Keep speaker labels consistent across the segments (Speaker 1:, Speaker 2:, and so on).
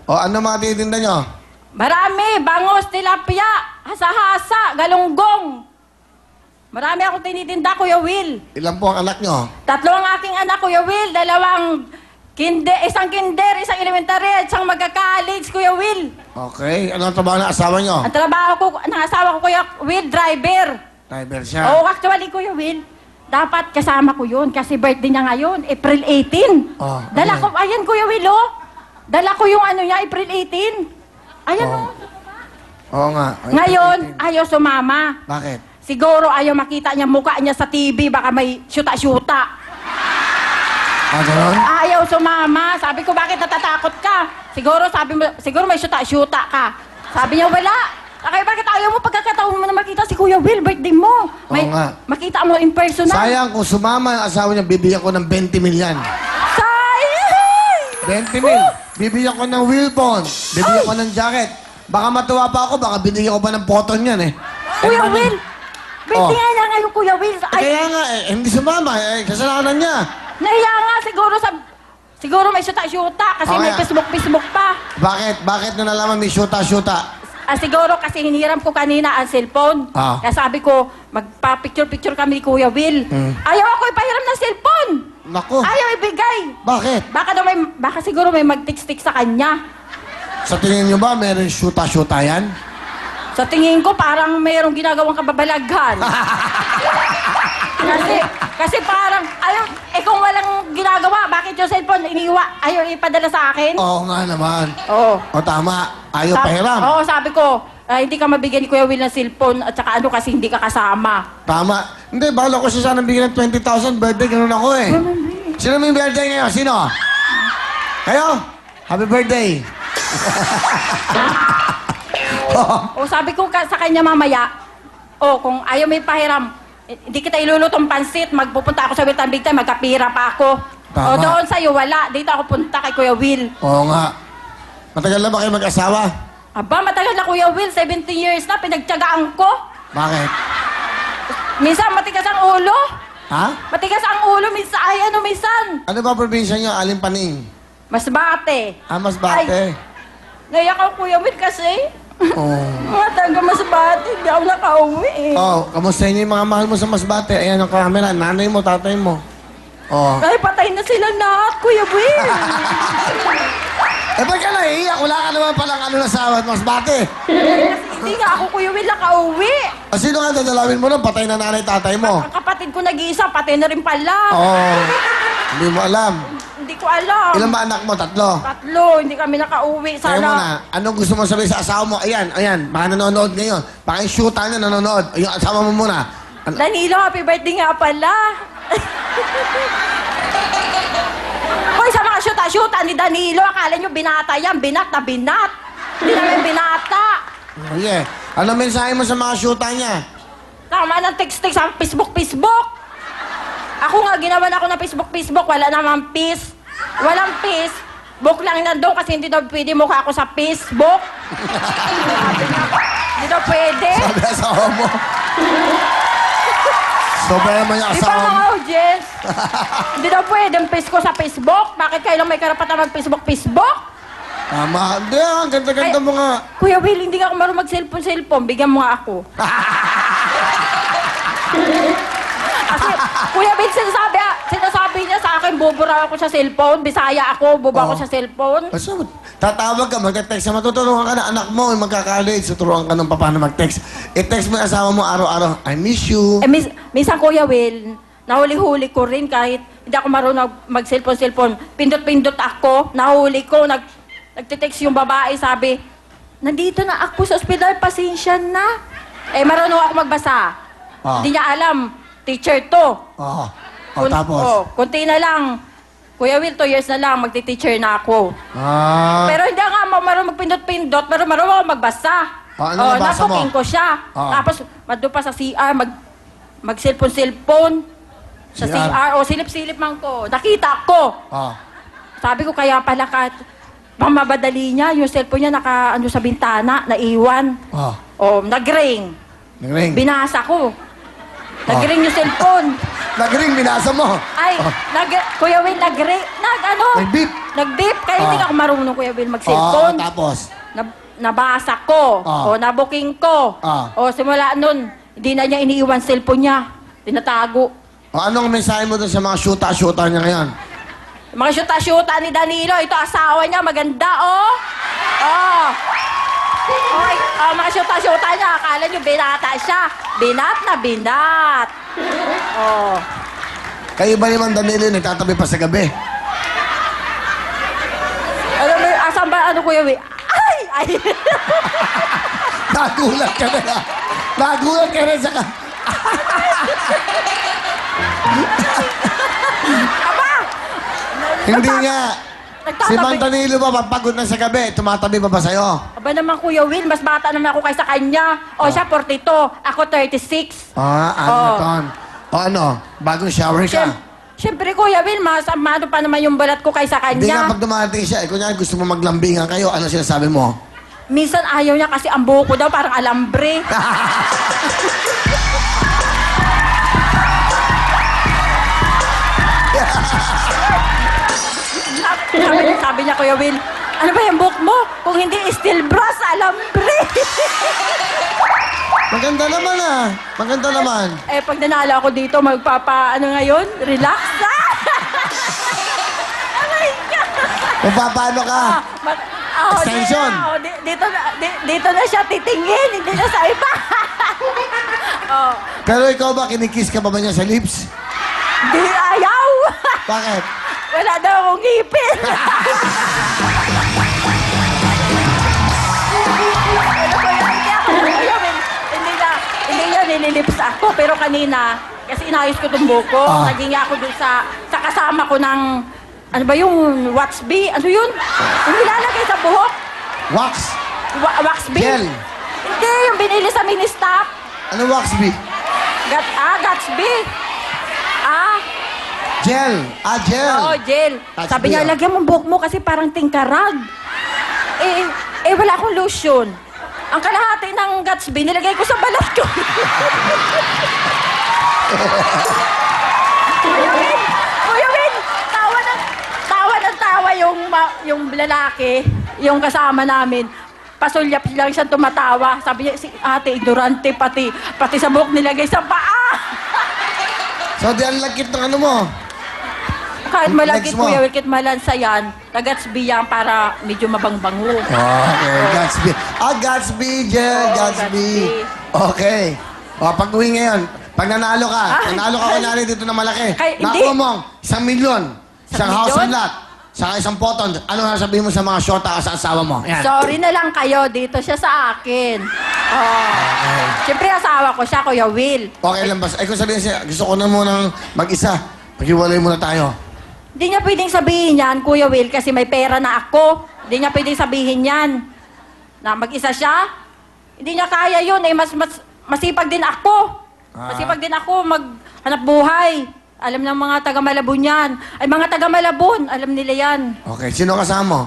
Speaker 1: O, ano mga titinda nyo?
Speaker 2: Marami, bangos, tilapia, hasa-hasa, galunggong. Marami akong tinitinda, Kuya Will.
Speaker 1: Ilan po ang anak nyo?
Speaker 2: 3 ang aking anak, Kuya Will. 2 isang kinder, isang elementary, at isang magka-college, Kuya Will.
Speaker 1: Okay. Ano ang trabaho ng asawa nyo?
Speaker 2: Ang trabaho ko, ng asawa ko, Kuya Will, driver.
Speaker 1: Driver siya.
Speaker 2: Oo, actually, Kuya Will, dapat kasama ko yun kasi birthday niya ngayon, April 18.
Speaker 1: Oh,
Speaker 2: Dala
Speaker 1: okay.
Speaker 2: ko, ayan, Kuya Will, oh. Dala ko yung ano niya, April 18. Ayan, oh.
Speaker 1: Oo nga. Ay,
Speaker 2: Ngayon,
Speaker 1: titinda.
Speaker 2: ayaw sumama.
Speaker 1: Bakit?
Speaker 2: Siguro ayaw makita niya mukha niya sa TV, baka may syuta-syuta.
Speaker 1: Ah, gano'n?
Speaker 2: Ayaw sumama. Sabi ko, bakit natatakot ka? Siguro may syuta-syuta ka. Sabi niya, wala. Kaya bakit ayaw mo pagkakataon mo na makita si Kuya Will, birthday mo?
Speaker 1: Oo nga.
Speaker 2: Makita mo in personal.
Speaker 1: Sayang kung sumama yung asawa niya, bibigyan ko ng 20 million.
Speaker 2: Sayang!
Speaker 1: 20 mil. Bibigyan ko ng wheel phone. Bibigyan ko ng jacket. Baka matuwa pa ako, baka binigyan ko pa ng photon yan eh.
Speaker 2: Kuya Will! Birthday nga na ngayon, Kuya Will. Ay,
Speaker 1: Kaya nga, hindi sumama. Kasalanan niya.
Speaker 2: nahiya nga siguro may syuta-syuta kasi
Speaker 1: Oo
Speaker 2: may
Speaker 1: nga.
Speaker 2: Facebook pa.
Speaker 1: Bakit? Bakit na nalaman may shoota-shoota?
Speaker 2: Siguro kasi hiniram ko kanina ang cellphone.
Speaker 1: Ah.
Speaker 2: Kaya sabi ko, magpa-picture-picture kami ni Kuya Will. Ayaw ako ipahiram ng cellphone.
Speaker 1: Naku.
Speaker 2: Ayaw ibigay.
Speaker 1: Bakit?
Speaker 2: Baka siguro may mag-text-text sa kanya.
Speaker 1: Sa tingin niyo ba, meron shoota-shoota yan?
Speaker 2: Sa tingin ko, parang mayroong ginagawang kababalaghan. kasi parang, kung walang ginagawa, bakit yung cellphone ayaw ipadala sa akin?
Speaker 1: Oo nga naman.
Speaker 2: Oo.
Speaker 1: O tama, ayaw pahiram.
Speaker 2: Oo, sabi ko, hindi ka mabigyan ni Kuya Will ng cellphone at saka ano kasi hindi ka kasama.
Speaker 1: Tama. Hindi, bala ko siya sana bigyan ng 20,000 birthday, ganun ako eh. Sino may birthday ngayon? Sino? Kayo? Happy birthday.
Speaker 2: O sabi ko sa kanya mamaya, kung ayaw may pahiram, hindi kita ilulutong pansit, magpupunta ako sa Wilton Big Time, magkapira pa ako.
Speaker 1: Tama.
Speaker 2: O doon sa'yo, wala. Dito ako punta kay Kuya Will.
Speaker 1: Oo nga. Matagal na ba kayo mag-asawa?
Speaker 2: Aba, matagal na Kuya Will, 17 years na, pinagtyagaan ko.
Speaker 1: Bakit?
Speaker 2: Minsan, matigas ang ulo.
Speaker 1: Ha?
Speaker 2: Matigas ang ulo, minsan.
Speaker 1: Ano ba probinsya niyo? Alimpaning?
Speaker 2: Masbate.
Speaker 1: Masbate.
Speaker 2: Naiyak ako, Kuya Will, kasi
Speaker 1: Oo.
Speaker 2: mga taga Masbate, hindi ako nakauwi eh.
Speaker 1: Oh, kamusta niyo yung mga mahal mo sa Masbate? Ayan ang camera. Nanay mo, tatay mo. Oh.
Speaker 2: Ay, patay na sila lahat, Kuya Will.
Speaker 1: Ba't ka naiiyak? Wala ka naman palang ano na sa Masbate.
Speaker 2: Hindi nga ako, Kuya Will, nakauwi.
Speaker 1: Sino nga dadalawin mo nun? Patay na nanay, tatay mo.
Speaker 2: Ang kapatid ko nag-iisa, patay na rin pala.
Speaker 1: Oo. Hindi mo alam.
Speaker 2: Hindi ko alam.
Speaker 1: Ilan ba anak mo? 3?
Speaker 2: 3, hindi kami nakauwi.
Speaker 1: Kaya mo
Speaker 2: Sana.
Speaker 1: na, anong gusto mo sabihin sa asawa mo? Ayan, baka nanonood ngayon. Baka yung shoota niya nanonood. Yung asawa mo muna.
Speaker 2: Danilo, happy birthday nga pala. Hoy, sa mga shoota ni Danilo, akala nyo binata yan, binat na binat. Hindi namin binata.
Speaker 1: Oh, yeah. Ano mensahe mo sa mga shoota niya?
Speaker 2: Tama ng text-text sa Facebook. Ako nga, ginawan ako ng Facebook. Wala namang peace. Walang peace. Book lang nandun kasi hindi daw pwede mukha ako sa Facebook. Hindi daw pwede.
Speaker 1: Sabi asawa mo. Sobra naman yung
Speaker 2: Di ba
Speaker 1: asawa mo.
Speaker 2: mga audience? Hindi daw pwede ang face ko sa Facebook. Bakit kayo lang may karapatan mag-Facebook?
Speaker 1: Tama. Hindi, ang ganda-ganda
Speaker 2: Ay.
Speaker 1: mo nga.
Speaker 2: Kuya Will, hindi nga ako marunong mag-cellphone. Bigyan mo nga ako. Kasi, Kuya Will, sinasabi niya sa akin, bubura ako sa cellphone. Bisaya ako, buba ako sa cellphone.
Speaker 1: Basta, tatawag ka, magte-text ka, matuturuan ka na anak mo, mag-college, tuturuan ka ng paano mag-text. I-text mo yung asawa mo araw-araw, I miss you.
Speaker 2: Minsan, Kuya Will, nahuli-huli ko rin kahit hindi ako marunong mag-cellphone. Pindot-pindot ako, nahuli ko, nagtitext yung babae, sabi, nandito na ako sa ospital, pasensya na. Marunong ako magbasa. Hindi niya alam, teacher to.
Speaker 1: Oo. Tapos?
Speaker 2: Kunti na lang. Kuya Will, 2 years na lang, magti-teacher na ako. Pero hindi nga marunong magpindot-pindot, pero marunong ako magbasa.
Speaker 1: Ano nabasa mo?
Speaker 2: Napuking ko siya. Tapos, doon pa sa CR, mag-cellphone. Sa CR, silip-silip man ko. Nakita ko. Sabi ko, kaya pala mamabadali niya, yung cellphone niya sa bintana, naiwan. Nag-ring.
Speaker 1: Nag-ring?
Speaker 2: Binasa ko. Nag-ring yung cellphone.
Speaker 1: Nag-ring, binasa mo?
Speaker 2: Ay, Kuya Will, nag-ring.
Speaker 1: Nag-beep?
Speaker 2: Nag-beep, kaya hindi
Speaker 1: Ah.
Speaker 2: ako marunong, Kuya Will,
Speaker 1: Oo,
Speaker 2: mag-cellphone.
Speaker 1: tapos.
Speaker 2: Nabasa ko,
Speaker 1: Ah.
Speaker 2: o nabuking ko.
Speaker 1: Ah.
Speaker 2: O simula nun, hindi na niya iniiwan cellphone niya. Tinatago.
Speaker 1: O, anong mensahe mo doon sa mga shoota-shoota niya ngayon?
Speaker 2: Mga syuta-syuta ni Danilo, ito asawa niya, maganda, oh. Oh. Okay, mga syuta-syuta niya, akala niyo binata siya. Binat na binat. Oh.
Speaker 1: Kayo ba naman, Danilo, nagtatabi pa sa gabi?
Speaker 2: Ano ba, asan ba, ano Kuya Will? Ay! Ay!
Speaker 1: Nagulat ka na. Nagulat ka na sa ka.
Speaker 2: Aba!
Speaker 1: Hindi nga.
Speaker 2: Nagtatabi.
Speaker 1: Si Mang Danilo ba, pagpagod na sa gabi, tumatabi pa ba sa'yo?
Speaker 2: Aba naman Kuya Will, mas bata naman ako kaysa kanya. O siya 42, ako 36.
Speaker 1: Ano
Speaker 2: Oh.
Speaker 1: ton? O ano, bagong shower ka?
Speaker 2: Siyempre Kuya Will, mas amado pa naman yung balat ko kaysa
Speaker 1: Hindi nga
Speaker 2: kanya.
Speaker 1: pag dumating siya, kunyari gusto mo maglambingan kayo, ano sinasabi mo?
Speaker 2: Minsan ayaw niya kasi ang buhok ko daw parang alambre. sabi niya, Kuya Will, ano ba yung buhok mo? Kung hindi steel brass, alambre.
Speaker 1: Maganda naman ah. Maganda naman.
Speaker 2: Eh, pag nanalo ako dito, ano ngayon? Relax na. Aray ka.
Speaker 1: Paano ka? Extension.
Speaker 2: Dito na siya titingin, hindi na sa iba. Oh,
Speaker 1: Pero ikaw ba, kinikiss ka pa ba niya sa lips?
Speaker 2: di ayaw.
Speaker 1: Bakit?
Speaker 2: Wala daw akong ngipin. Hindi niya nililips ako, pero kanina, kasi inayos ko itong buko,
Speaker 1: Ah.
Speaker 2: naging ako dun sa kasama ko ng, ano ba yung wax bee? Ano yun? Yung nilalagay sa buhok?
Speaker 1: Wax?
Speaker 2: Wax bee?
Speaker 1: Gel.
Speaker 2: Hindi, yung binili sa mini-stop.
Speaker 1: Ano wax bee?
Speaker 2: Gatsby.
Speaker 1: Gel. Gel.
Speaker 2: Oo, gel.
Speaker 1: Gatsby,
Speaker 2: Sabi niya,
Speaker 1: ah.
Speaker 2: lagyan mo buhok mo kasi parang tingkarag. Wala akong lotion. Ang kalahati ng Gatsby, nilagay ko sa balat ko. Kuya Win, tawa yung lalaki, yung kasama namin. Pasulyap lang siyang tumatawa. Sabi niya, si ate, ignorante, pati sa buhok nilagay sa paa.
Speaker 1: So, di ang lagkit ng ano mo.
Speaker 2: Kahit malagkit,
Speaker 1: Next mo.
Speaker 2: Kuya Will, kahit malansa yan, na-Gatsby yan para medyo mabangbango.
Speaker 1: Okay, Gatsby. Gatsby, Gel,
Speaker 2: Oo,
Speaker 1: Gatsby.
Speaker 2: Gatsby.
Speaker 1: Okay. Pag-uwi ngayon, pag nanalo ka kunwari dito na malaki,
Speaker 2: Kay- hindi.
Speaker 1: nakuha mo 1,000,000, isang house
Speaker 2: milyon?
Speaker 1: and lot, saka isang poton, ano na sabihin mo sa mga shota ka sa asawa mo? Yan.
Speaker 2: Sorry na lang kayo, dito siya sa akin. Oh. Siyempre, asawa ko siya, Kuya Will.
Speaker 1: Okay lang ba? Ay, kung sabihin siya, gusto ko na munang mag-isa, pag-iwalay muna tayo.
Speaker 2: Hindi niya pwedeng sabihin yan, Kuya Will, kasi may pera na ako. Hindi niya pwedeng sabihin yan. Na mag-isa siya. Hindi niya kaya yun. Masipag din ako. Masipag din ako maghanap buhay. Alam ng mga taga-Malabon yan. Ay, mga taga-Malabon, alam nila yan.
Speaker 1: Okay, sino kasama mo?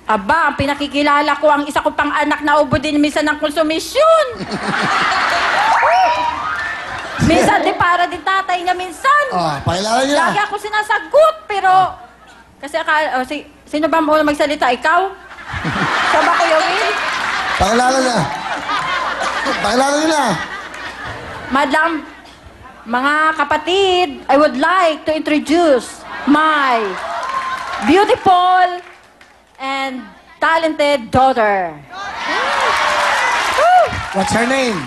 Speaker 2: Aba, ang pinakikilala ko, ang isa ko pang anak na ubo din minsan ng konsumisyon. Minsan din para din tatay niya minsan.
Speaker 1: Pakilala niya.
Speaker 2: Lagi ako sinasagot, pero... Kasi sino ba mo magsalita? Ikaw? Siya ba, Kuya Will?
Speaker 1: Pakilala niya. Pakilala niya na.
Speaker 2: Madam, mga kapatid, I would like to introduce my beautiful and talented daughter.
Speaker 1: What's her name?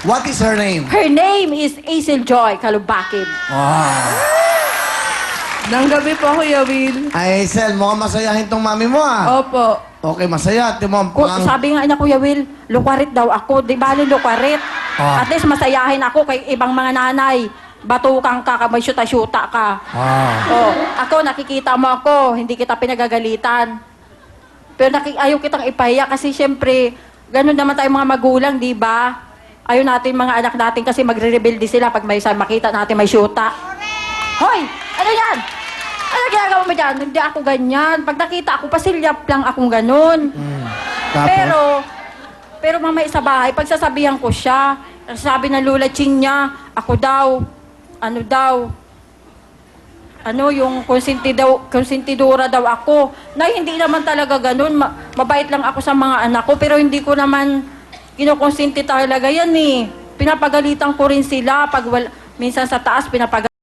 Speaker 1: What is her name?
Speaker 2: Her name is Aisel Joy Kalubakid.
Speaker 3: Nang gabi po, Kuya Will.
Speaker 1: Ay, Sel, mukhang masayahin tong mami mo
Speaker 3: Opo.
Speaker 1: Okay, masaya. Timo,
Speaker 2: Sabi nga niya, Kuya Will, lukwarit daw ako. Di bali lukwarit.
Speaker 1: Ah.
Speaker 2: At least masayahin ako kay ibang mga nanay. Batukang ka, may syuta-syuta ka. Oh, ako, nakikita mo ako, hindi kita pinagagalitan. Pero ayaw kitang ipahiya kasi siyempre, ganun naman tayong mga magulang, di ba? Ayaw natin mga anak natin kasi magre-rebelde sila pag may makita natin may syuta. Hoy! Ano yan? Ano ginagawa mo dyan? Hindi ako ganyan. Pag nakita ako, pasilyap lang akong ganun. Pero mamaya sa bahay, pagsasabihan ko siya, sabi ng Lola Ching niya, ako daw, ano daw, yung konsentidora daw ako. Na hindi naman talaga ganun. Mabait lang ako sa mga anak ko, pero hindi ko naman kinukonsenti talaga yan eh. Pinapagalitan ko rin sila pag minsan sa taas pinapagalitan.